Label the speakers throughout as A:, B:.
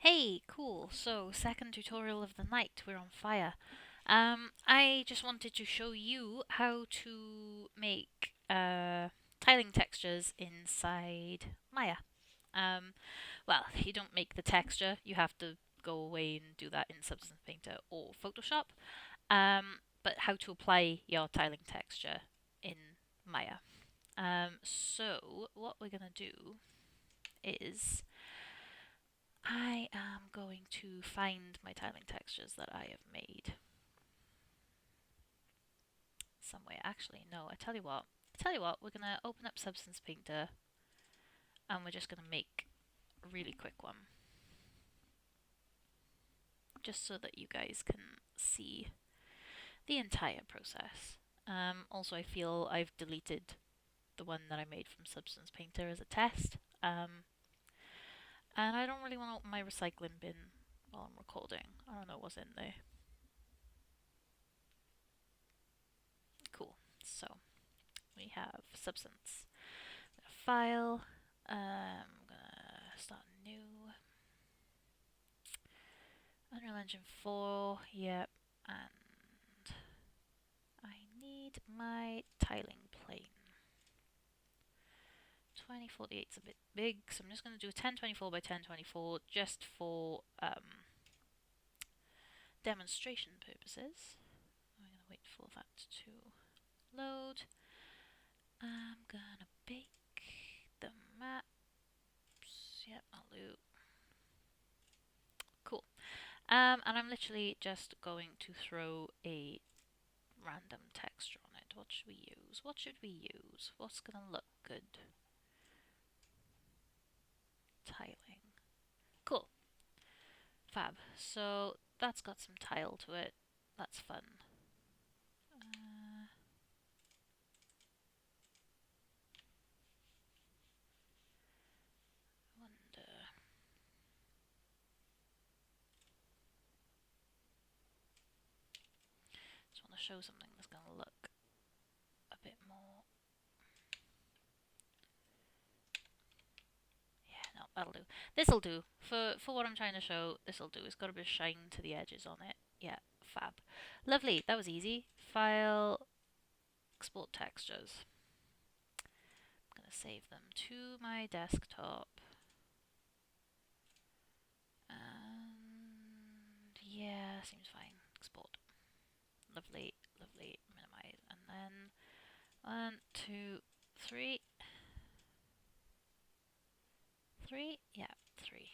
A: Hey, cool. So, second tutorial of the night. We're on fire. I just wanted to show you how to make tiling textures inside Maya. Um, well, you don't make the texture. You have to go away and do that in Substance Painter or Photoshop. But how to apply your tiling texture in Maya. So, what we're gonna do is I am going to find my tiling textures that I have made somewhere. Actually, no, I tell you what. We're gonna open up Substance Painter and we're just gonna make a really quick one. Just so that you guys can see the entire process. Also, I feel I've deleted the one that I made from Substance Painter as a test. And I don't really want to open my recycling bin while I'm recording. I don't know what's in there. Cool. So, we have Substance. File. I'm gonna start new. Unreal Engine 4, yep, and I need my tiling plane. 2048 is a bit big, so I'm just going to do a 1024 by 1024 just for demonstration purposes. I'm going to wait for that to load. I'm gonna bake the maps. Yep, I'll do. Cool. And I'm literally just going to throw a random texture on it. What should we use? What's gonna look good? Tiling. Cool. Fab. So that's got some tile to it. That's fun. Wonder. Just want to show something that's gonna look a bit more. Yeah, no, that'll do. This'll do. For what I'm trying to show, this'll do. It's got a bit of shine to the edges on it. Yeah, fab. Lovely. That was easy. File, export textures. I'm gonna save them to my desktop. And yeah, seems fine. Export. Lovely, lovely. Minimize. And then 1, 2, 3. 3? Yeah, 3.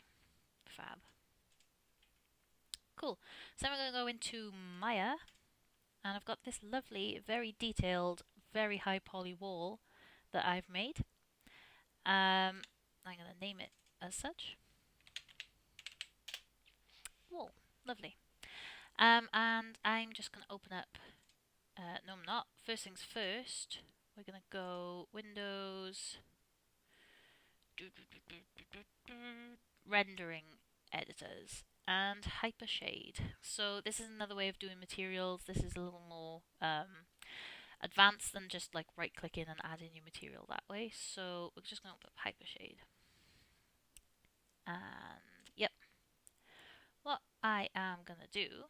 A: Fab. Cool. So I'm going to go into Maya, and I've got this lovely, very detailed, very high poly wall that I've made. I'm going to name it as such. Wall. Lovely. And I'm just going to open up. No, I'm not. First things first. We're going to go Windows, rendering editors, and Hypershade. So this is another way of doing materials. This is a little more advanced than just like right clicking and adding your material that way. So we're just going to put Hypershade. And yep, what I am going to do,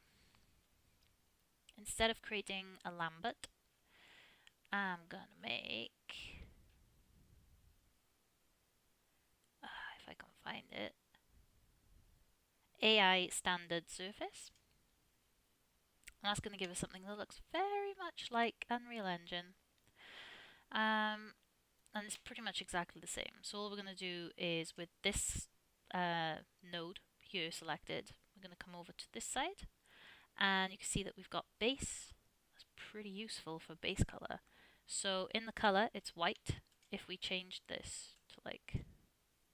A: instead of creating a Lambert, I'm going to make, if I can find it, AI standard surface. And that's going to give us something that looks very much like Unreal Engine. And it's pretty much exactly the same. So all we're going to do is with this node here selected, we're going to come over to this side, and you can see that we've got base. That's pretty useful for base color. So in the color, it's white. If we changed this to like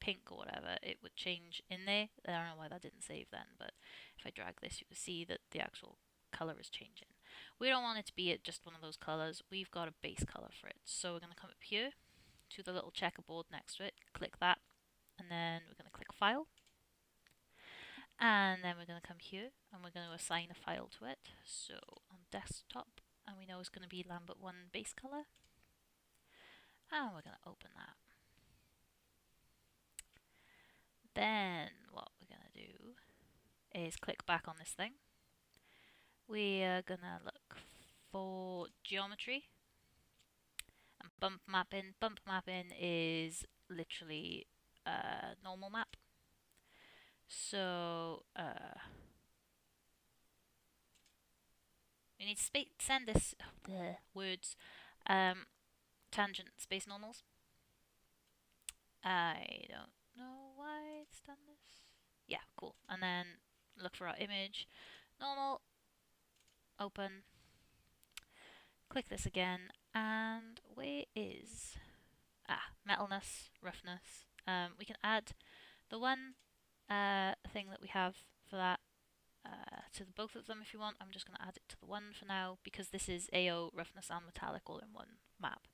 A: pink or whatever, it would change in there. I don't know why that didn't save then, but if I drag this, you can see that the actual color is changing. We don't want it to be just one of those colors. We've got a base color for it. So we're going to come up here to the little checkerboard next to it, click that, and then we're going to click File. And then we're going to come here and we're going to assign a file to it. So on desktop, and we know it's going to be Lambert 1 base color. And we're going to open that. Then what we're going to do is click back on this thing. We are gonna look for geometry and bump mapping. Bump mapping is literally a normal map. So we need to send this words tangent space normals. I don't know why it's done this. Yeah, cool. And then look for our image. Normal. Open. Click this again. And where is... metalness, roughness. We can add the one thing that we have for that to both of them if you want. I'm just going to add it to the one for now because this is AO, roughness and metallic all in one map.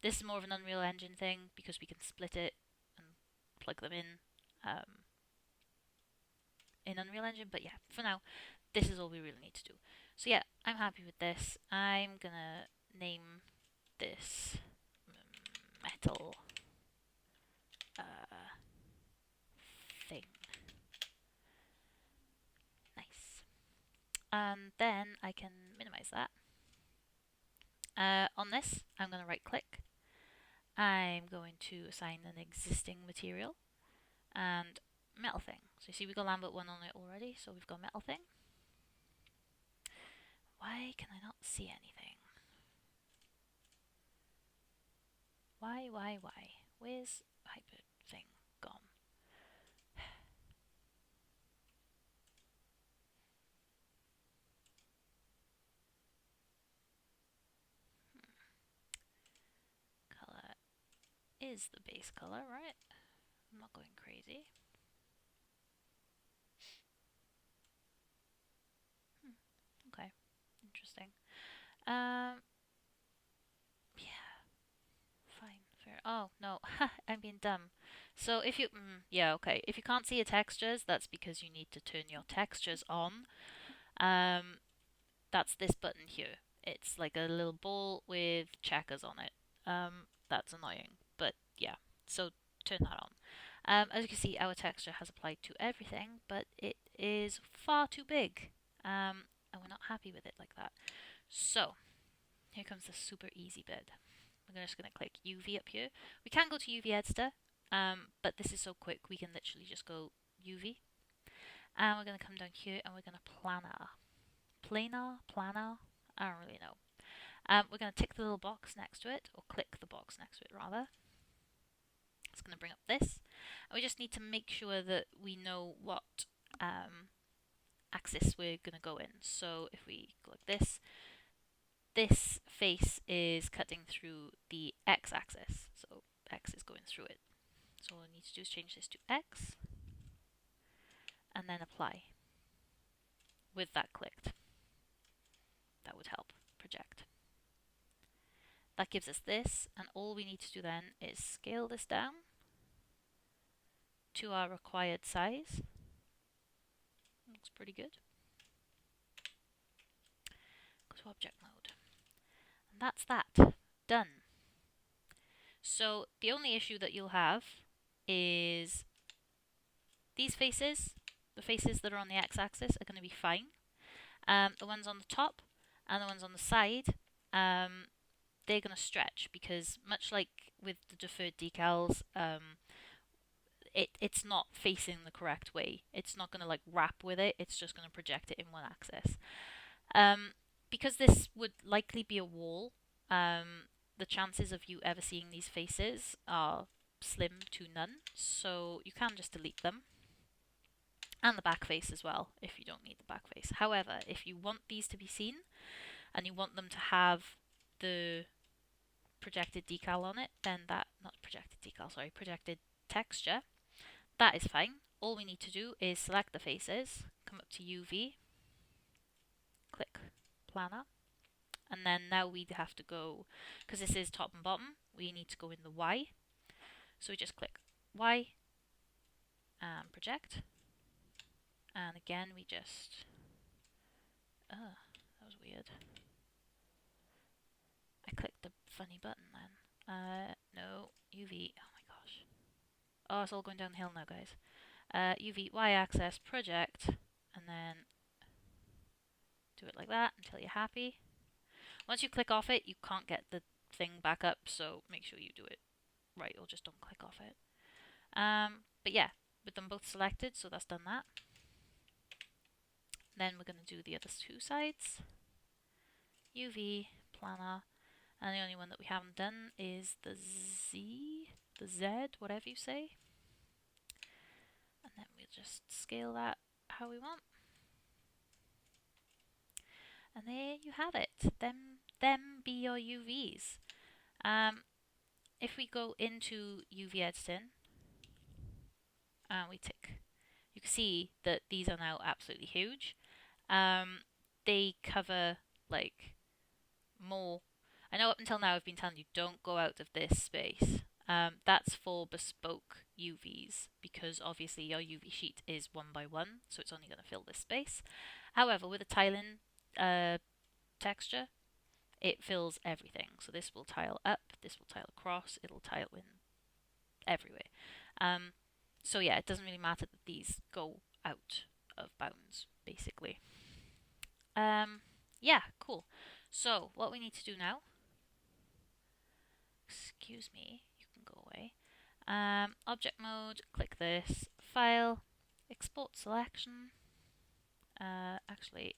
A: This is more of an Unreal Engine thing because we can split it and plug them in Unreal Engine. But yeah, for now, this is all we really need to do. So yeah, I'm happy with this. I'm going to name this metal thing. Nice. And then I can minimize that. On this, I'm going to right click. I'm going to assign an existing material and metal thing. So you see we got Lambert 1 on it already, so we've got metal thing. Why can I not see anything? Why? Where's hyper thing gone? Color is the base color, right? I'm not going crazy. Okay, interesting. Yeah, fine, fair. Oh no, I'm being dumb. So if you, yeah, okay. If you can't see your textures, that's because you need to turn your textures on. That's this button here. It's like a little ball with checkers on it. That's annoying, but yeah. So turn that on. As you can see, our texture has applied to everything, but it is far too big, and we're not happy with it like that. So here comes the super easy bit. We're just going to click UV up here. We can go to UV editor, but this is so quick we can literally just go UV. And we're going to come down here and we're going to planar. Planar? I don't really know. We're going to tick the little box next to it, or click the box next to it rather. It's going to bring up this. And we just need to make sure that we know what axis we're going to go in. So if we go like this face is cutting through the x-axis. So x is going through it. So all I need to do is change this to x and then apply with that clicked. That would help project. That gives us this, and all we need to do then is scale this down to our required size. Looks pretty good. Go to object mode. And that's that. Done. So the only issue that you'll have is these faces, the faces that are on the x-axis are going to be fine. The ones on the top and the ones on the side, they're going to stretch because much like with the deferred decals, it's not facing the correct way. It's not going to like wrap with it. It's just going to project it in one axis. Because this would likely be a wall, the chances of you ever seeing these faces are slim to none. So you can just delete them. And the back face as well, if you don't need the back face. However, if you want these to be seen, and you want them to have the projected decal on it, then projected texture, that is fine. All we need to do is select the faces, come up to UV, click planar, and then now we have to go, because this is top and bottom, we need to go in the Y. So we just click Y and project. And again, we just... that was weird. I clicked the funny button then. No, UV. Oh my gosh. Oh, it's all going downhill now, guys. UV y-axis project, and then do it like that until you're happy. Once you click off it, you can't get the thing back up, so make sure you do it right, or just don't click off it. But yeah, with them both selected, so that's done that. Then we're going to do the other two sides. UV, planar, and the only one that we haven't done is the Z, whatever you say. And then we'll just scale that how we want. And there you have it. Them be your UVs. If we go into UV editing and we tick, you can see that these are now absolutely huge. They cover like more. I know up until now I've been telling you don't go out of this space. That's for bespoke UVs because obviously your UV sheet is 1 by 1, so it's only going to fill this space. However, with a tiling texture, it fills everything. So this will tile up, this will tile across, it'll tile in everywhere. So yeah, it doesn't really matter that these go out of bounds, basically. Yeah, cool. So what we need to do now, excuse me, you can go away. Object mode, click this, file, export selection. Actually,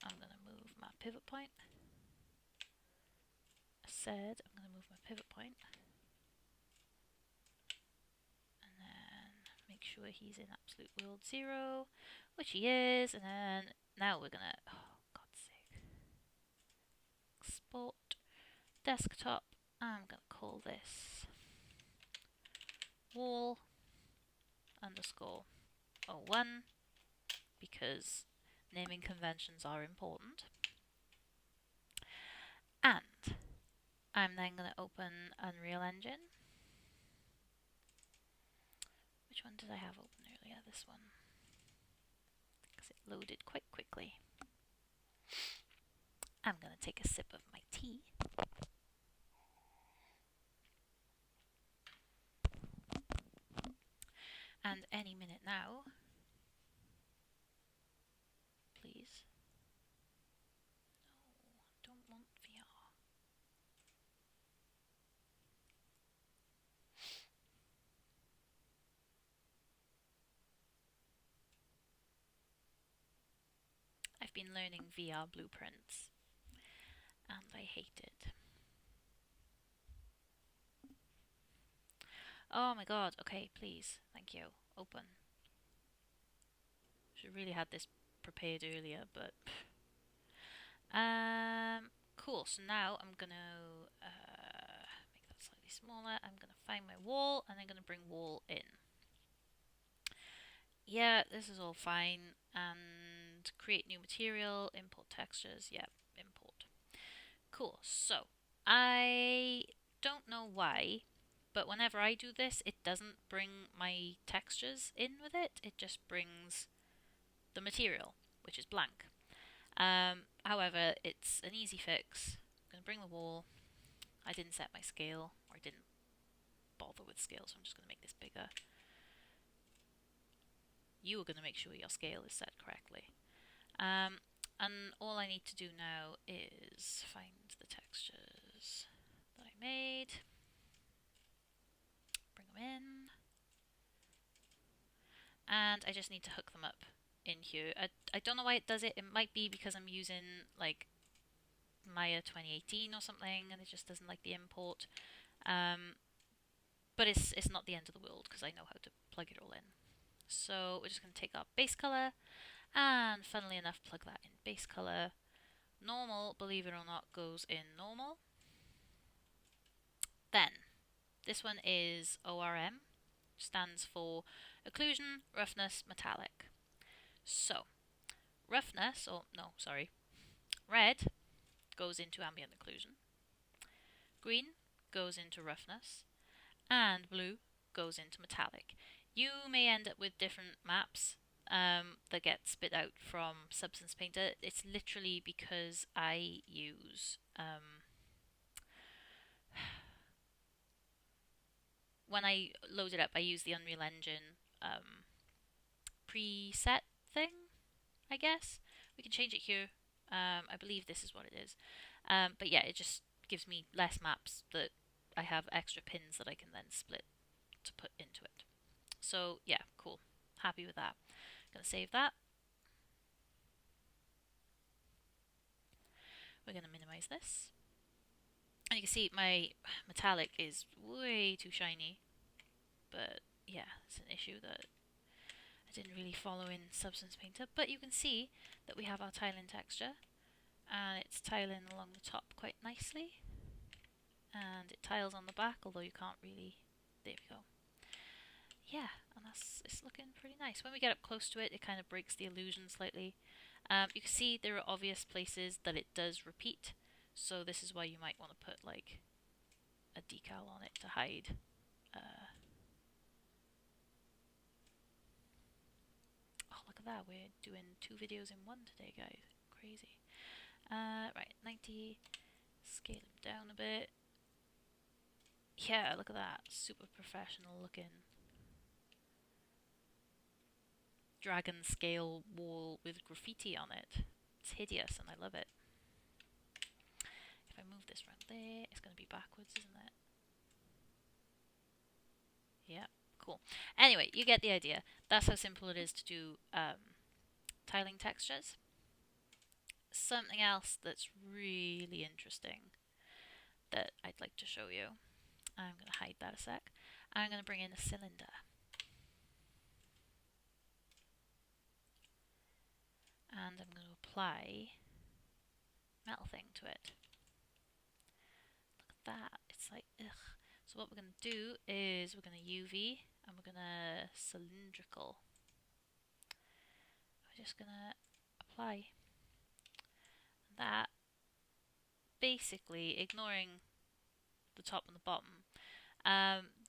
A: I'm going to move my pivot point. I said I'm going to move my pivot point. And then make sure he's in absolute world 0, which he is. And then now we're going to, oh, God's sake. Export, desktop. I'm going to call this wall underscore 01 because naming conventions are important. And I'm then going to open Unreal Engine. Which one did I have open earlier? This one. Because it loaded quite quickly. I'm going to take a sip of my tea. And any minute now, please. No, don't want VR. I've been learning VR blueprints, and I hate it. Oh my god, okay, please, thank you. Open. Should really had this prepared earlier, but cool. So now I'm gonna make that slightly smaller. I'm gonna find my wall, and I'm gonna bring wall in. Yeah, this is all fine. And create new material, import textures. Yeah, import. Cool. So I don't know why, but whenever I do this, it doesn't bring my textures in with it. It just brings the material, which is blank. However, it's an easy fix. I'm going to bring the wall. I didn't set my scale, or I didn't bother with scale, so I'm just going to make this bigger. You are going to make sure your scale is set correctly. And all I need to do now is find the textures that I made, bring them in, and I just need to hook them up in here. I don't know why it does it. It might be because I'm using like Maya 2018 or something, and it just doesn't like the import. But it's not the end of the world because I know how to plug it all in. So we're just going to take our base color, and funnily enough, plug that in base color. Normal, believe it or not, goes in normal. Then this one is ORM, stands for occlusion, roughness, metallic. So roughness, or no, sorry, red goes into ambient occlusion, green goes into roughness, and blue goes into metallic. You may end up with different maps that get spit out from Substance Painter. It's literally because I use when I load it up, I use the Unreal Engine preset thing, I guess. We can change it here. I believe this is what it is. But yeah, it just gives me less maps that I have extra pins that I can then split to put into it. So yeah, cool. Happy with that. Gonna save that. We're gonna minimize this. And you can see my metallic is way too shiny. But yeah, it's an issue that I didn't really follow in Substance Painter. But you can see that we have our tiling texture. And it's tiling along the top quite nicely. And it tiles on the back, although you can't really... There we go. Yeah, and it's looking pretty nice. When we get up close to it, it kind of breaks the illusion slightly. You can see there are obvious places that it does repeat, so this is why you might want to put like a decal on it to hide. Oh, look at that, we're doing 2 videos in one today, guys. Crazy. Right, 90, scale him down a bit. Yeah, look at that, super professional looking dragon scale wall with graffiti on it. It's hideous and I love it. If I move this around there, it's going to be backwards, isn't it? Yeah, cool. Anyway, you get the idea. That's how simple it is to do tiling textures. Something else that's really interesting that I'd like to show you. I'm going to hide that a sec. I'm going to bring in a cylinder. And I'm going to apply metal thing to it. Look at that. It's like, ugh. So what we're going to do is we're going to UV and we're going to cylindrical. We're just going to apply that, basically ignoring the top and the bottom.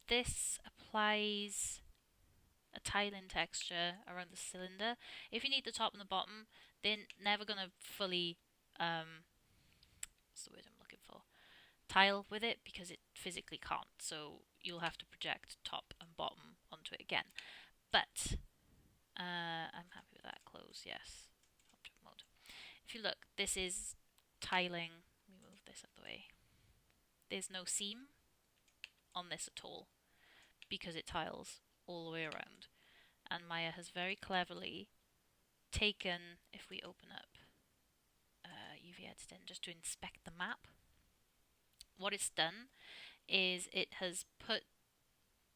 A: This applies a tiling texture around the cylinder. If you need the top and the bottom, they're never going to fully, what's the word I'm looking for? Tile with it, because it physically can't. So you'll have to project top and bottom onto it again. But I'm happy with that close, yes. Object mode. If you look, this is tiling. Let me move this out of the way. There's no seam on this at all because it tiles all the way around. And Maya has very cleverly taken, if we open up UV Editor just to inspect the map, what it's done is it has put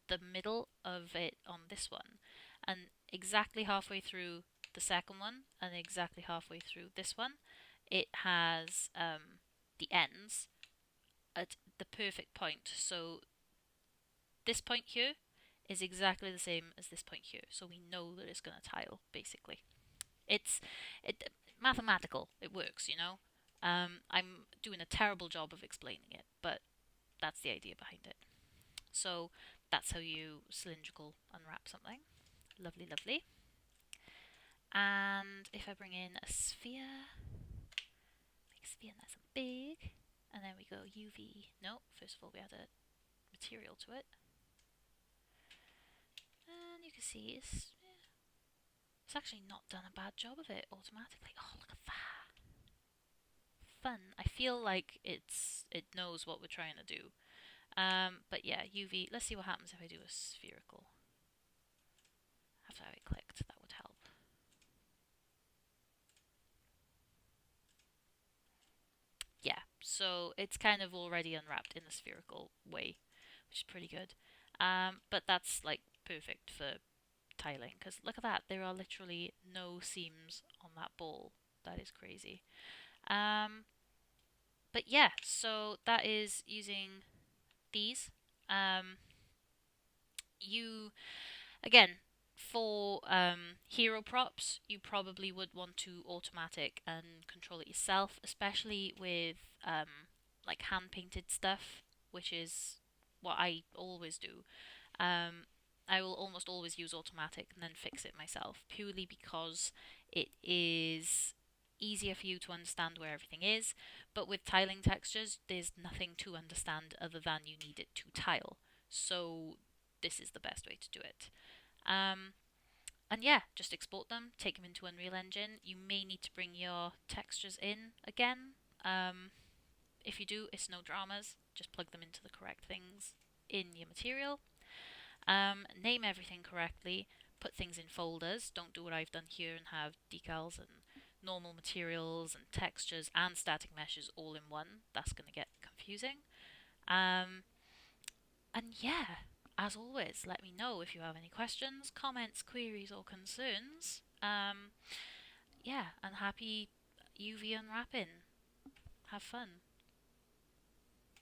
A: the middle of it on this one, and exactly halfway through the second one, and exactly halfway through this one, it has the ends at the perfect point. So this point here is exactly the same as this point here, so we know that it's going to tile, basically. It's mathematical, it works, you know. I'm doing a terrible job of explaining it, but that's the idea behind it. So that's how you cylindrical unwrap something. Lovely, lovely. And if I bring in a sphere, make a sphere nice and big, and then we go UV. No, first of all we add a material to it. And you can see it's actually not done a bad job of it automatically. Oh, look at that. Fun. I feel like it knows what we're trying to do. But yeah, UV. Let's see what happens if I do a spherical. After I clicked, that would help. Yeah, so it's kind of already unwrapped in a spherical way, which is pretty good. But that's like perfect for tiling, because look at that, there are literally no seams on that ball. That is crazy. But yeah, so that is using these. You, again, for hero props, you probably would want to automatic and control it yourself, especially with like hand painted stuff, which is what I always do. I will almost always use automatic and then fix it myself, purely because it is easier for you to understand where everything is. But with tiling textures, there's nothing to understand other than you need it to tile. So this is the best way to do it. And yeah, just export them, take them into Unreal Engine. You may need to bring your textures in again. If you do, it's no dramas. Just plug them into the correct things in your material. Name everything correctly. Put things in folders. Don't do what I've done here and have decals and normal materials and textures and static meshes all in one. That's going to get confusing. And yeah, as always, let me know if you have any questions, comments, queries, or concerns. Yeah, and happy UV unwrapping. Have fun.